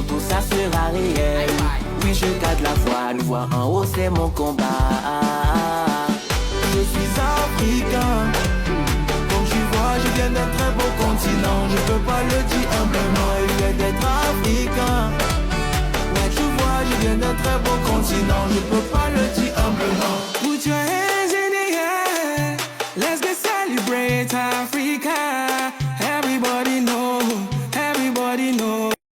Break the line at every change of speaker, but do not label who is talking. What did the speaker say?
tout ça sera réel. Oui, je garde la foi, nous voir en haut, c'est mon combat. Je suis africain. Comme tu vois, je viens d'un très beau continent. Je peux pas le dire humblement, il vient d'être africain. Ouais, tu vois, je viens d'un très beau continent. Je peux